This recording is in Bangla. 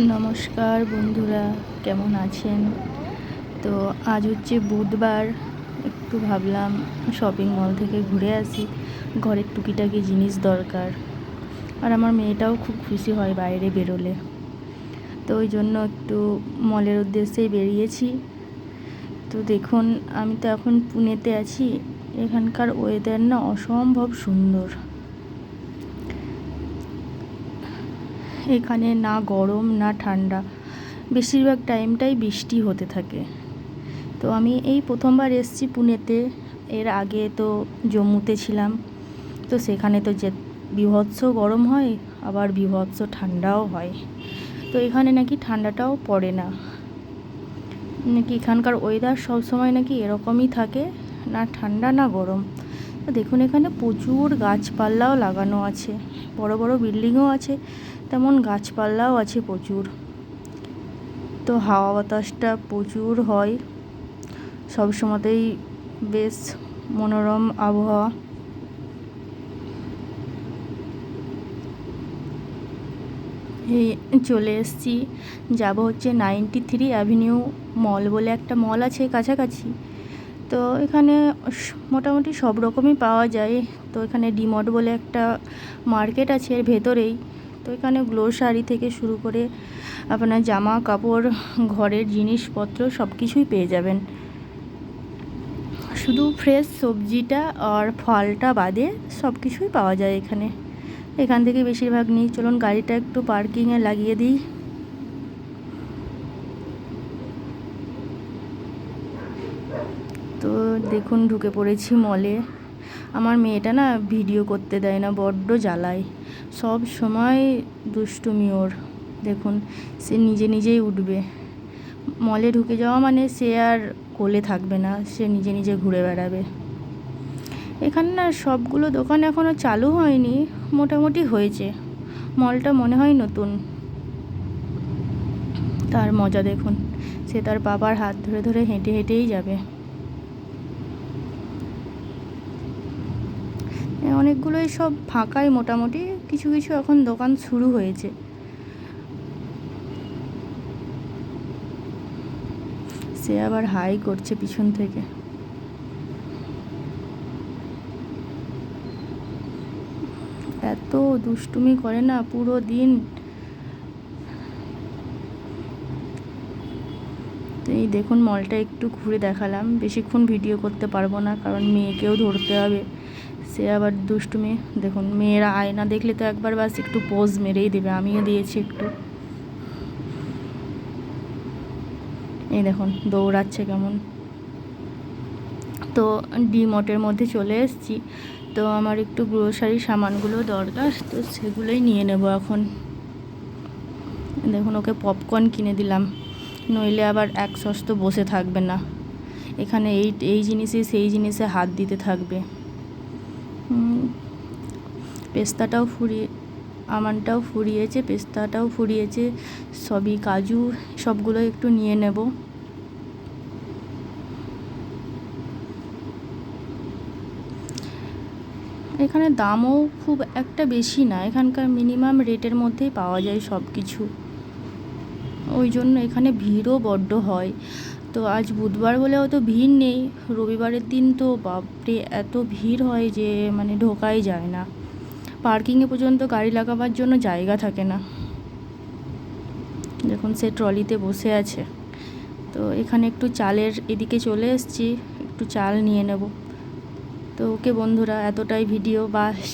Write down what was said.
নমস্কার বন্ধুরা, কেমন আছেন? তো আজ হচ্ছে বুধবার। একটু ভাবলাম শপিং মল থেকে ঘুরে আসি, ঘরের টুকিটাকি জিনিস দরকার। আর আমার মেয়েটাও খুব খুশি হয় বাইরে বেরোলে, তো ওই জন্য একটু মলের উদ্দেশ্যেই বেরিয়েছি। তো দেখুন, আমি তো এখন পুনেতে আছি। এখানকার ওয়েদার না অসম্ভব সুন্দর। এখানে না গরম না ঠান্ডা, বেশিরভাগ টাইমটাই বৃষ্টি হতে থাকে। তো আমি এই প্রথমবার এসেছি পুনেতে। এর আগে তো জম্মুতে ছিলাম, তো সেখানে তো যে বীভৎস গরম হয়, আবার বীভৎস ঠান্ডাও হয়। তো এখানে নাকি ঠান্ডাটাও পড়ে না, নাকি এখানকার ওয়েদার সবসময় নাকি এরকমই থাকে, না ঠান্ডা না গরম। তো দেখুন, এখানে প্রচুর গাছপালাও লাগানো আছে, বড় বড় বিল্ডিংও আছে, তেমন গাছপালাও আছে প্রচুর। তো হাওয়া বাতাসটা প্রচুর হয়, সব সময়তেই বেশ মনোরম আবহাওয়া। এই চলে এসেছি, যাব হচ্ছে 93 অ্যাভিনিউ মল বলে একটা মল আছে কাছাকাছি। তো এখানে মোটামুটি সব রকমই পাওয়া যায়। তো এখানে ডিমট বলে একটা মার্কেট আছে এর ভেতরেই। তো এখানে গ্লোসারি থেকে শুরু করে আপনার জামা কাপড়, ঘরের জিনিসপত্র সব কিছুই পেয়ে যাবেন। শুধু ফ্রেশ সবজিটা আর ফলটা বাদে সব কিছুই পাওয়া যায় এখানে। এখান থেকে বেশিরভাগ নিই। চলুন গাড়িটা একটু পার্কিংয়ে লাগিয়ে দিই। তো দেখুন, ঢুকে পড়েছি মলে। আমার মেয়েটা না ভিডিও করতে দেয় না, বড্ড জ্বালায়, সব সময় দুষ্টুমি ওর। দেখুন, সে নিজে নিজেই উঠবে। মলে ঢুকে যাওয়া মানে সে আর কোলে থাকবে না, সে নিজে নিজে ঘুরে বেড়াবে। এখানে না সবগুলো দোকান এখনও চালু হয়নি, মোটামুটি হয়েছে। মলটা মনে হয় নতুন। তার মজা দেখুন, সে তার বাবার হাত ধরে ধরে হেঁটে হেঁটেই যাবে। অনেকগুলোই সব ফাঁকাই, মোটামুটি কিছু কিছু এখন দোকান শুরু হয়েছে। সে আবার হাই করছে পিছন থেকে। এত দুষ্টুমি করে না পুরো দিন। এই দেখুন, মলটা একটু ঘুরে দেখালাম, বেশিক্ষণ ভিডিও করতে পারবো না, কারণ মেয়েকেও ধরতে হবে। সে আবার দুষ্টুমি দেখুন, মেয়েরা আয়না দেখলে তো একবার বাস একটু পোজ মেরেই দেবে, আমিও দিয়েছি একটু। এই দেখুন দৌড়াচ্ছে কেমন। তো ডিমটের মধ্যে চলে এসেছি। তো আমার একটু গ্রোসারি সামানগুলো দরকার, তো সেগুলোই নিয়ে নেব এখন। দেখুন, ওকে পপকর্ন কিনে দিলাম, নইলে আবার এক সস্ত বসে থাকবে না। এখানে এই জিনিসে সেই জিনিসে হাত দিতে থাকবে। পেস্তাটাও আমন্ডটাও ফুরিয়েছে, পেস্তাটাও ফুরিয়েছে, সবই কাজু, সবগুলো একটু নিয়ে নেব। এখানে দামও খুব একটা বেশি না, এখানকার মিনিমাম রেটের মধ্যেই পাওয়া যায় সব কিছু। ওই জন্য এখানে ভিড়ও বড্ড হয়। তো আজ বুধবার বলে অত ভিড় নেই, রবিবারের দিন তো বাপরে এত ভিড় হয় যে মানে ঢোকাই যায় না। পার্কিংয়ে পর্যন্ত গাড়ি লাগাবার জন্য জায়গা থাকে না। দেখুন, সে ট্রলিতে বসে আছে। তো এখানে একটু চালের এদিকে চলে এসেছি, একটু চাল নিয়ে নেব। তো ওকে বন্ধুরা, এতটাই ভিডিও, বাস।